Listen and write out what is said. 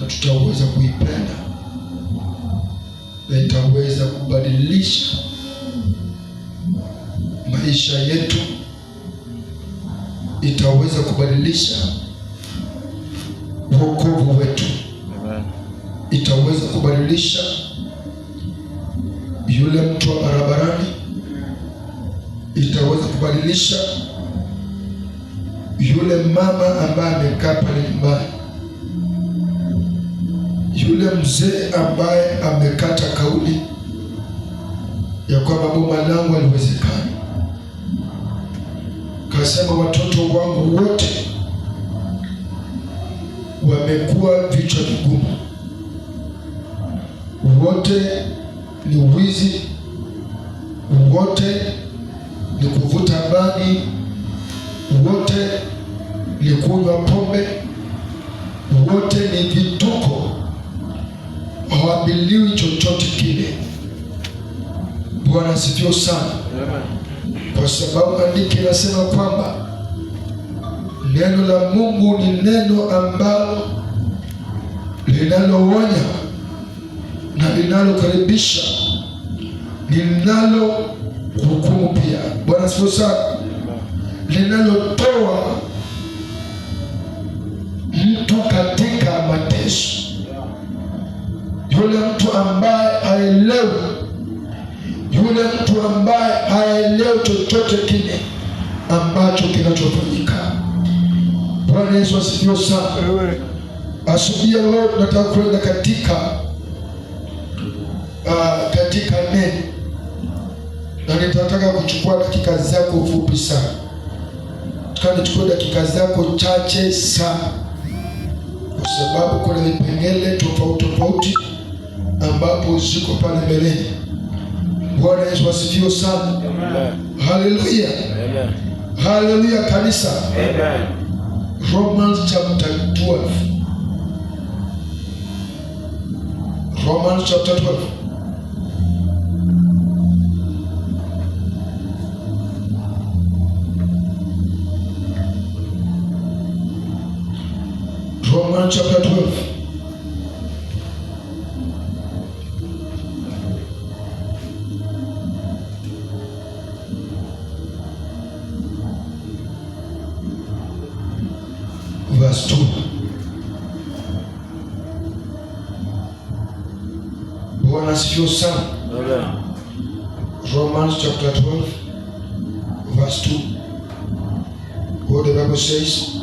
tutaweza kuipenda na itaweza kubadilisha maisha yetu, itaweza kubadilisha wokovu wetu, itaweza kubadilisha yule mtu wa barabarani, itaweza kubadilisha yule mama ambaye amekaa pale nyumbani, yule mzee ambaye amekata kauli ya kwamba boma langu haliwezekani, kasema watoto wangu wote wamekuwa vichwa vigumu, wote ni wizi, wote ni kuvuta bangi, wote ni kunywa pombe, wote ni vituko, hawambiliwi chochote kile. Bwana asifiwe sana. Kwa sababu andiko linasema kwamba neno la Mungu ni neno ambalo linaloonya na linalokaribisha, linalo hukumu pia. Bwana asifiwe sana. Linalotoa mtu katika mateso. Yule mtu ambaye haelewi, yule mtu ambaye haelewi chochote kile ambacho kinachofanyika. Bwana Yesu asifiwe sana. Asubuhi ya leo tunataka kwenda katika neno, na nitataka kuchukua dakika zako fupi sana. Nichukue dakika zako chache sana, kwa sababu kuna vipengele tofauti tofauti ambapo ziko pale mbeleni. Bwana Yesu asifiwe sana. Haleluya, haleluya kanisa. Romans chapter 12. Romans chapter 12. Romans chapter 12. Verse 2. Bwana asifiwe sana. Romans chapter 12 verse 2. What the Bible says,